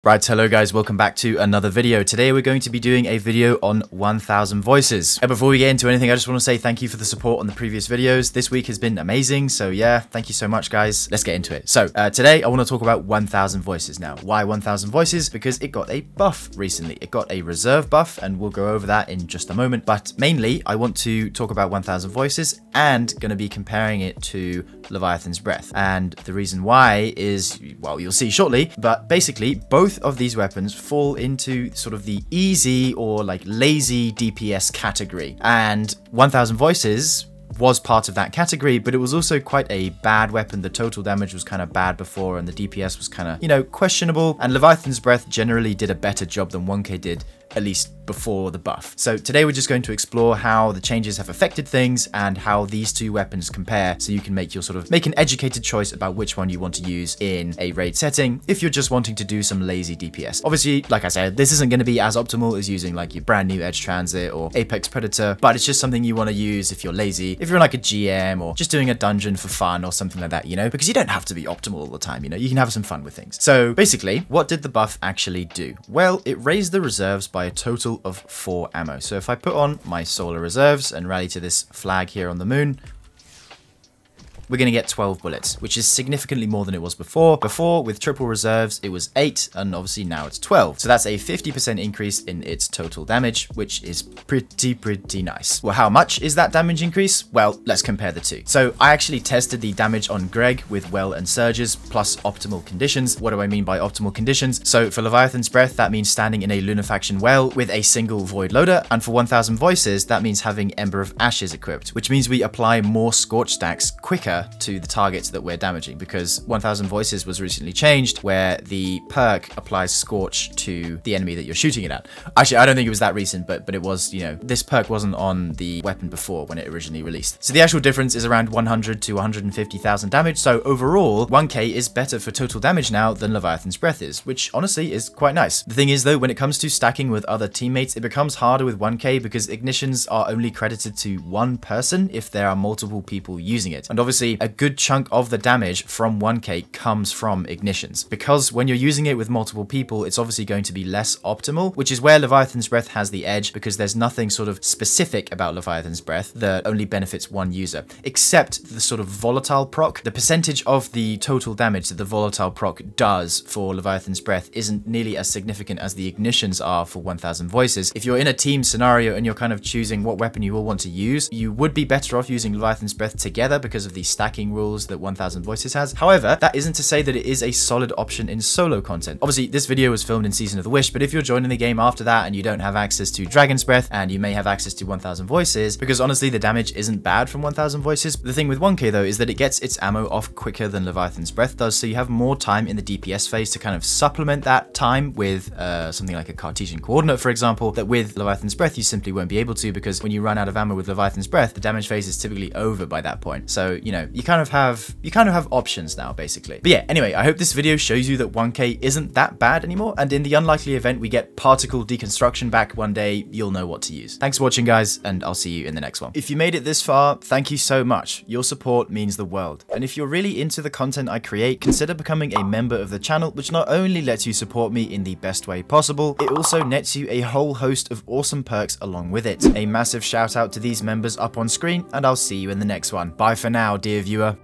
Right, hello guys, welcome back to another video. Today we're going to be doing a video on 1000 voices. And before we get into anything, I just want to say thank you for the support on the previous videos. This week has been amazing, so yeah, thank you so much guys. Let's get into it. So today I want to talk about 1000 voices. Now, why 1000 voices? Because it got a buff recently. It got a reserve buff, and we'll go over that in just a moment. But mainly, I want to talk about 1000 voices and going to be comparing it to Leviathan's Breath. And the reason why is, well, you'll see shortly, but basically both of these weapons fall into sort of the easy or like lazy DPS category, and 1000 voices was part of that category, but it was also quite a bad weapon. The total damage was kind of bad before, and the DPS was kind of, you know, questionable, and Leviathan's Breath generally did a better job than 1K did, at least before the buff. So today we're just going to explore how the changes have affected things and how these two weapons compare, so you can make an educated choice about which one you want to use in a raid setting if you're just wanting to do some lazy DPS. Obviously, like I said, this isn't going to be as optimal as using like your brand new Edge Transit or Apex Predator, but it's just something you want to use if you're lazy, if you're like a GM or just doing a dungeon for fun or something like that, you know, because you don't have to be optimal all the time, you know, you can have some fun with things. So basically, what did the buff actually do? Well, it raised the reserves by a total of 4 ammo. So if I put on my solar reserves and rally to this flag here on the moon, we're going to get 12 bullets, which is significantly more than it was before. Before, with triple reserves, it was 8, and obviously now it's 12. So that's a 50% increase in its total damage, which is pretty nice. Well, how much is that damage increase? Well, let's compare the two. So I actually tested the damage on Greg with well and surges plus optimal conditions. What do I mean by optimal conditions? So for Leviathan's Breath, that means standing in a Lunafaction well with a single void loader, and for 1000 voices, that means having Ember of Ashes equipped, which means we apply more scorch stacks quicker to the targets that we're damaging, because 1000 voices was recently changed where the perk applies scorch to the enemy that you're shooting it at. Actually, I don't think it was that recent, but it was, you know, this perk wasn't on the weapon before when it originally released. So the actual difference is around 100 to 150,000 damage. So overall, 1K is better for total damage now than Leviathan's Breath is, which honestly is quite nice. The thing is though, when it comes to stacking with other teammates, it becomes harder with 1K because ignitions are only credited to one person if there are multiple people using it. And obviously, a good chunk of the damage from 1K comes from ignitions, because when you're using it with multiple people, it's obviously going to be less optimal, which is where Leviathan's Breath has the edge, because there's nothing sort of specific about Leviathan's Breath that only benefits one user, except the sort of volatile proc. The percentage of the total damage that the volatile proc does for Leviathan's Breath isn't nearly as significant as the ignitions are for 1000 voices. If you're in a team scenario and you're kind of choosing what weapon you will want to use, you would be better off using Leviathan's Breath together because of the stacking rules that 1000 voices has. However, that isn't to say that it is a solid option in solo content. Obviously, this video was filmed in Season of the Wish, but if you're joining the game after that and you don't have access to Dragon's Breath, and you may have access to 1000 voices, because honestly, the damage isn't bad from 1000 voices. The thing with 1K though is that it gets its ammo off quicker than Leviathan's Breath does, so you have more time in the DPS phase to kind of supplement that time with something like a Cartesian coordinate, for example, that with Leviathan's Breath you simply won't be able to, because when you run out of ammo with Leviathan's Breath, the damage phase is typically over by that point. So, you know, you kind of have options now, basically. But yeah, anyway, I hope this video shows you that 1K isn't that bad anymore, and in the unlikely event we get particle deconstruction back one day, you'll know what to use. Thanks for watching guys, and I'll see you in the next one. If you made it this far, thank you so much. Your support means the world. And if you're really into the content I create, consider becoming a member of the channel, which not only lets you support me in the best way possible, it also nets you a whole host of awesome perks along with it. A massive shout out to these members up on screen, and I'll see you in the next one. Bye for now, dear viewer.